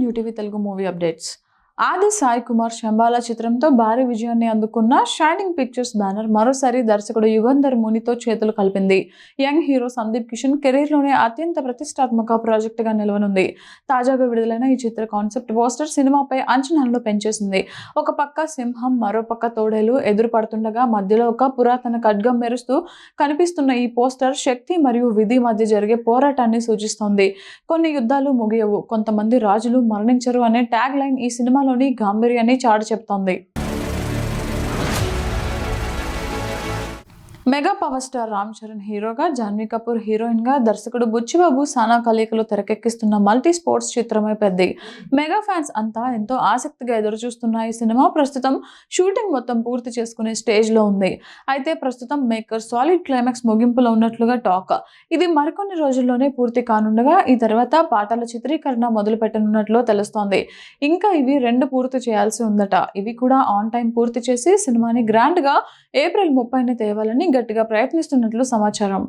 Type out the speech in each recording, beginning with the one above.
New TV Telugu movie updates. ఆది సాయి కుమార్ శంబాలా చిత్రంతో భారీ విజయాన్ని అందుకున్న షైనింగ్ పిక్చర్స్ బ్యానర్ మరోసారి దర్శకుడు యుగంధర్ మునితో చేతులు కలిపింది. యంగ్ హీరో సందీప్ కిషన్ కెరీర్లోనే అత్యంత ప్రతిష్టాత్మక ప్రాజెక్టుగా నిలవనుంది. తాజాగా విడుదలైన ఈ చిత్ర కాన్సెప్ట్ పోస్టర్ సినిమాపై అంచనాలను పెంచేసింది. ఒక పక్క సింహం, మరో పక్క తోడేలు ఎదురు పడుతుండగా మధ్యలో ఒక పురాతన ఖడ్గం మెరుస్తూ కనిపిస్తున్న ఈ పోస్టర్ శక్తి మరియు విధి మధ్య జరిగే పోరాటాన్ని సూచిస్తోంది. కొన్ని యుద్ధాలు ముగియవు, కొంతమంది రాజులు మరణించరు అనే ట్యాగ్ లైన్ ఈ సినిమాలోని గాంభీర్యాన్ని చాటి చెప్తోంది. Mega power star Ram Charan హీరోగా, జాన్వీ కపూర్ హీరోయిన్ గా, దర్శకుడు బుచ్చిబాబు సానా కలయికలు తెరకెక్కిస్తున్న మల్టీ స్పోర్ట్స్ చిత్రమే పెద్ది. మెగా ఫ్యాన్స్ అంతా ఎంతో ఆసక్తిగా ఎదురుచూస్తున్న ఈ సినిమా ప్రస్తుతం షూటింగ్ మొత్తం పూర్తి చేసుకునే స్టేజ్ లో ఉంది. అయితే ప్రస్తుతం మేకర్ సాలిడ్ క్లైమాక్స్ ముగింపులో ఉన్నట్లుగా టాక్. ఇది మరికొన్ని రోజుల్లోనే పూర్తి కానుండగా ఈ తర్వాత పాటల చిత్రీకరణ మొదలు పెట్టనున్నట్లు తెలుస్తోంది. ఇంకా ఇవి 2 పూర్తి చేయాల్సి ఉందట. ఇవి కూడా ఆన్ టైం పూర్తి చేసి సినిమాని గ్రాండ్ గా ఏప్రిల్ 30ని తేవాలని గట్టిగా ప్రయత్నిస్తున్నట్లు సమాచారం.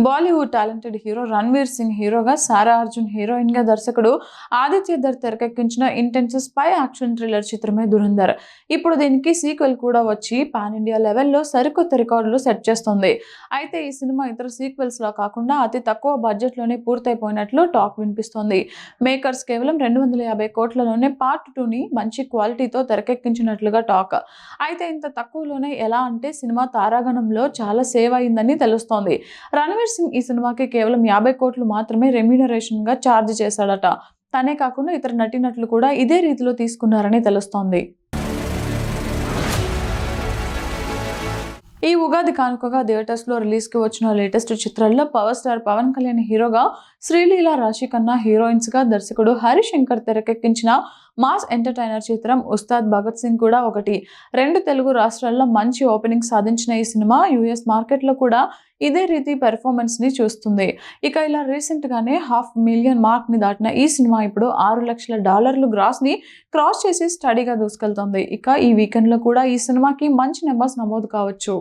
బాలీవుడ్ టాలెంటెడ్ హీరో రణ్వీర్ సింగ్ హీరోగా, సారా అర్జున్ హీరోయిన్ గా, దర్శకుడు ఆదిత్య ధర్ తెరకెక్కించిన ఇంటెన్స్ స్పై యాక్షన్ థ్రిల్లర్ చిత్రమే ధురంధర్. ఇప్పుడు దీనికి సీక్వెల్ కూడా వచ్చి పాన్ ఇండియా లెవెల్లో సరికొత్త రికార్డులు సెట్ చేస్తోంది. అయితే ఈ సినిమా ఇతర సీక్వెల్స్ లా కాకుండా అతి తక్కువ బడ్జెట్ లోనే పూర్తయిపోయినట్లు టాక్ వినిపిస్తోంది. మేకర్స్ కేవలం 250 కోట్లలోనే పార్ట్ 2ని మంచి క్వాలిటీతో తెరకెక్కించినట్లుగా టాక్. అయితే ఇంత తక్కువలోనే ఎలా అంటే సినిమా తారాగణంలో చాలా సేవ్ అయిందని తెలుస్తోంది. రణ్వీర్ సింగ్ ఈ సినిమాకి కేవలం 50 కోట్లు మాత్రమే రెమ్యూనరేషన్ గా ఛార్జ్ చేశాడట. తనే కాకుండా ఇతర నటీనటులు కూడా ఇదే రీతిలో తీసుకున్నారని తెలుస్తోంది. ఈ ఉగాది కానుకగా థియేటర్స్ లో రిలీజ్ కి వచ్చిన లేటెస్ట్ చిత్రాల్లో పవర్ స్టార్ పవన్ కళ్యాణ్ హీరోగా, శ్రీలీల, రాశిఖన్నా హీరోయిన్స్ గా, దర్శకుడు హరిశంకర్ తెరకెక్కించిన మాస్ ఎంటర్టైనర్ చిత్రం ఉస్తాద్ భగత్ సింగ్ కూడా ఒకటి. 2 తెలుగు రాష్ట్రాల్లో మంచి ఓపెనింగ్ సాధించిన ఈ సినిమా US మార్కెట్ లో కూడా ఇదే రీతి పెర్ఫార్మెన్స్ ని చూస్తుంది. ఇక ఇలా రీసెంట్ గానే $500,000 మార్క్ ని దాటిన ఈ సినిమా ఇప్పుడు $6 లక్షల గ్రాస్ ని క్రాస్ చేసి స్టడీగా దూసుకెళ్తోంది. ఇక ఈ వీకెండ్ లో కూడా ఈ సినిమాకి మంచి నెంబర్స్ నమోదు కావచ్చు.